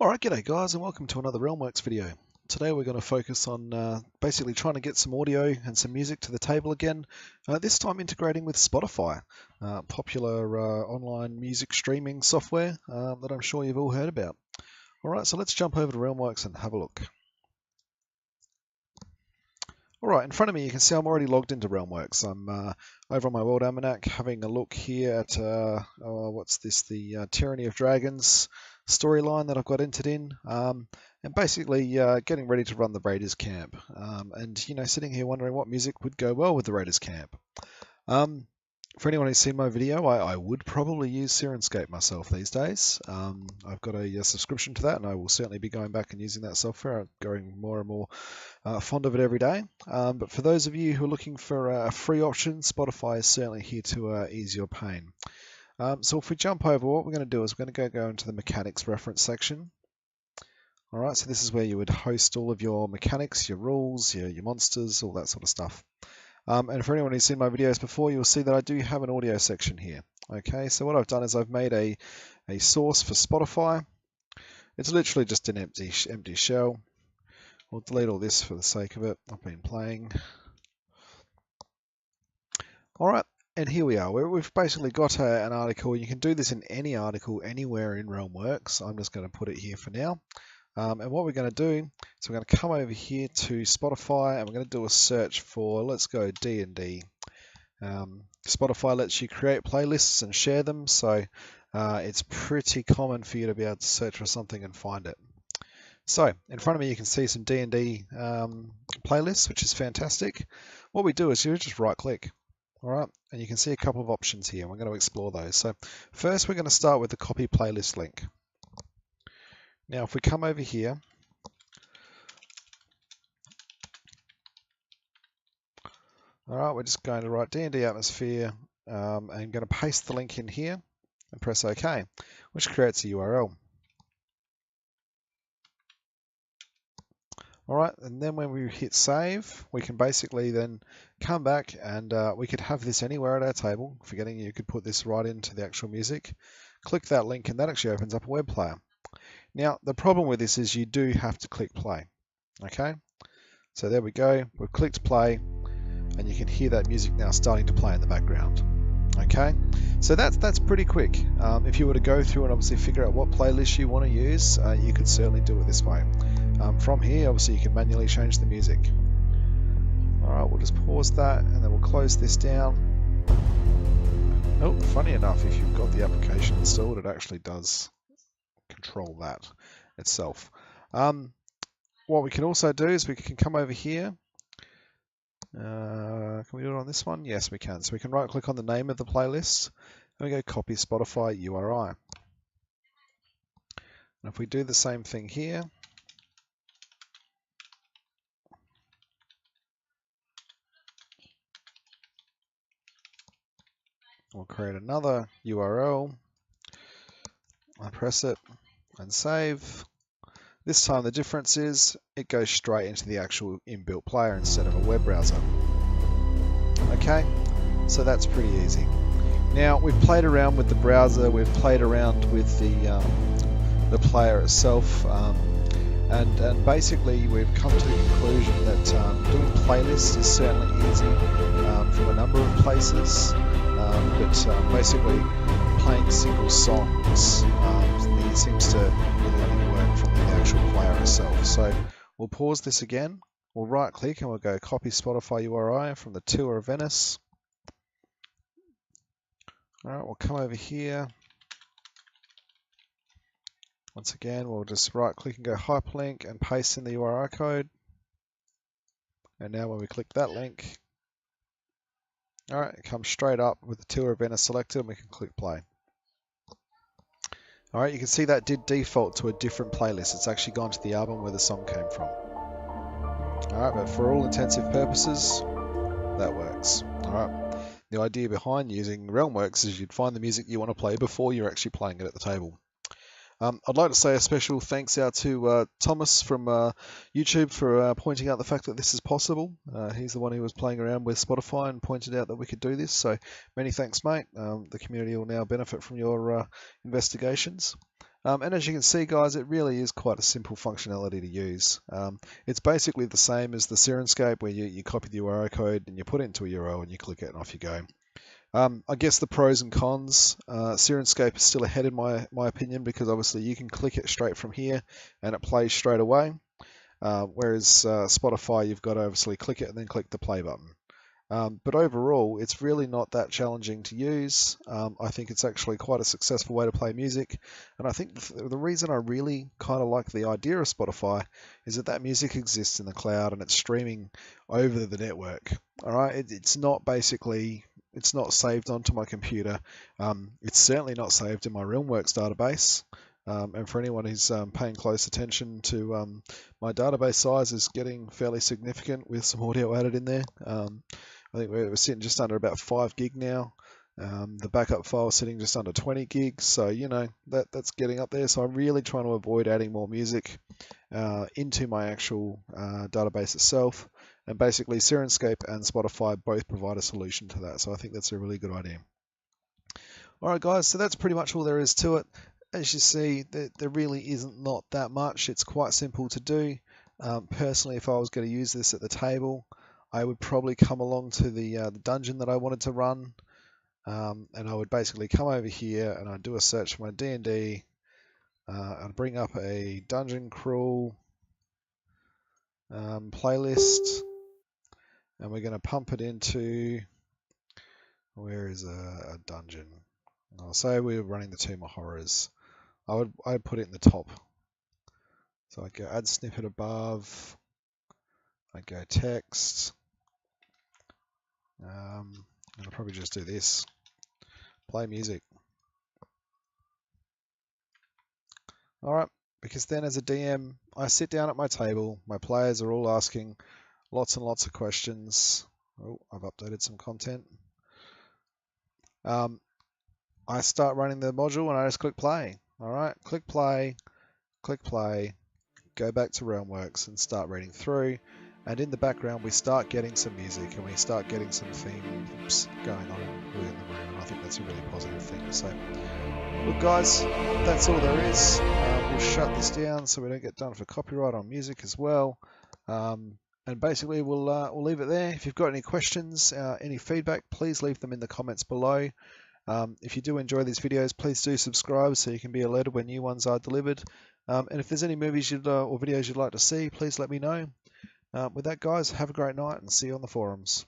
Alright, g'day guys and welcome to another Realmworks video. Today we're going to focus on basically trying to get some audio and some music to the table again, this time integrating with Spotify, popular online music streaming software that I'm sure you've all heard about. Alright, so let's jump over to Realmworks and have a look. Alright, in front of me you can see I'm already logged into Realmworks. I'm over on my World Almanac having a look here at, what's this, the Tyranny of Dragons storyline that I've got entered in, and basically getting ready to run the Raiders camp. And, you know, sitting here wondering what music would go well with the Raiders camp. For anyone who's seen my video, I would probably use Sirenscape myself these days. I've got a subscription to that, and I will certainly be going back and using that software. I'm growing more and more fond of it every day. But for those of you who are looking for a free option, Spotify is certainly here to ease your pain. So if we jump over, what we're going to do is we're going to go into the mechanics reference section. All right, so this is where you would host all of your mechanics, your rules, your monsters, all that sort of stuff. And for anyone who's seen my videos before, you'll see that I do have an audio section here. Okay, so what I've done is I've made a source for Spotify. It's literally just an empty shell. We'll delete all this for the sake of it. I've been playing. All right, and here we are. We've basically got an article. You can do this in any article anywhere in Realmworks. I'm just going to put it here for now. And what we're going to do is we're going to come over here to Spotify and we're going to do a search for, let's go D&D. Spotify lets you create playlists and share them, so it's pretty common for you to be able to search for something and find it. So in front of me you can see some D&D playlists, which is fantastic. What we do is you just right click, all right, and you can see a couple of options here. We're going to explore those. So first we're going to start with the copy playlist link. Now if we come over here, all right, we're just going to write D&D atmosphere and going to paste the link in here and press OK, which creates a URL. All right, and then when we hit save, we can basically then come back and we could have this anywhere at our table. Forgetting you could put this right into the actual music. Click that link and that actually opens up a web player. Now, the problem with this is you do have to click play. Okay, so there we go. We've clicked play and you can hear that music now starting to play in the background. Okay, so that's pretty quick. If you were to go through and obviously figure out what playlist you want to use, you could certainly do it this way. From here, obviously, you can manually change the music. All right, we'll just pause that and then we'll close this down. Oh, funny enough, if you've got the application installed, it actually does control that itself. What we can also do is we can come over here. Can we do it on this one? Yes, we can. So we can right click on the name of the playlist and we go copy Spotify URI. And if we do the same thing here, we'll create another URL. I press it and save. This time the difference is it goes straight into the actual inbuilt player instead of a web browser. Okay, so that's pretty easy. Now we've played around with the browser, we've played around with the player itself, and basically we've come to the conclusion that doing playlists is certainly easy from a number of places, but basically playing single songs seems to really only work from the actual player itself. So we'll pause this again, we'll right click and we'll go copy Spotify URI from the Tour of Venice. Alright, we'll come over here. Once again, we'll just right click and go hyperlink and paste in the URI code. And now when we click that link, alright, it comes straight up with the Tour of Venice selected and we can click play. Alright, you can see that did default to a different playlist. It's actually gone to the album where the song came from. Alright, but for all intensive purposes, that works. Alright, the idea behind using Realmworks is you'd find the music you want to play before you're actually playing it at the table. I'd like to say a special thanks out to Thomas from YouTube for pointing out the fact that this is possible. He's the one who was playing around with Spotify and pointed out that we could do this, so many thanks, mate. The community will now benefit from your investigations. And as you can see, guys, it really is quite a simple functionality to use. It's basically the same as the Sirenscape, where you copy the URL code and you put it into a URL and you click it and off you go. I guess the pros and cons, Sirenscape is still ahead in my opinion, because obviously you can click it straight from here and it plays straight away. Whereas Spotify, you've got to obviously click it and then click the play button. But overall, it's really not that challenging to use. I think it's actually quite a successful way to play music. And I think the reason I really kind of like the idea of Spotify is that music exists in the cloud and it's streaming over the network. All right, it's not basically, it's not saved onto my computer. It's certainly not saved in my Realmworks database. And for anyone who's paying close attention to my database size is getting fairly significant with some audio added in there. I think we're sitting just under about 5 gig now. The backup file is sitting just under 20 gigs, so you know that's getting up there. So I'm really trying to avoid adding more music into my actual database itself. And basically, Sirenscape and Spotify both provide a solution to that. So I think that's a really good idea. All right, guys. So that's pretty much all there is to it. As you see, there really isn't not that much. It's quite simple to do. Personally, if I was going to use this at the table, I would probably come along to the dungeon that I wanted to run, and I would basically come over here and I'd do a search for my D&D. I'd bring up a dungeon crawl playlist, and we're going to pump it into, where is a dungeon? I'll say we were running the Tomb of Horrors. I'd put it in the top. So I go add snippet above. I go text. I'll probably just do this. Play music. Alright, because then as a DM, I sit down at my table, my players are all asking lots and lots of questions. Oh, I've updated some content. I start running the module and I just click play. Alright, click play, go back to Realmworks and start reading through. And in the background, we start getting some music and we start getting some themes going on within the room. And I think that's a really positive thing. So, look, guys, that's all there is. We'll shut this down so we don't get done for copyright on music as well. And basically, we'll leave it there. If you've got any questions, any feedback, please leave them in the comments below. If you do enjoy these videos, please do subscribe so you can be alerted when new ones are delivered. And if there's any movies or videos you'd like to see, please let me know. With that, guys, have a great night and see you on the forums.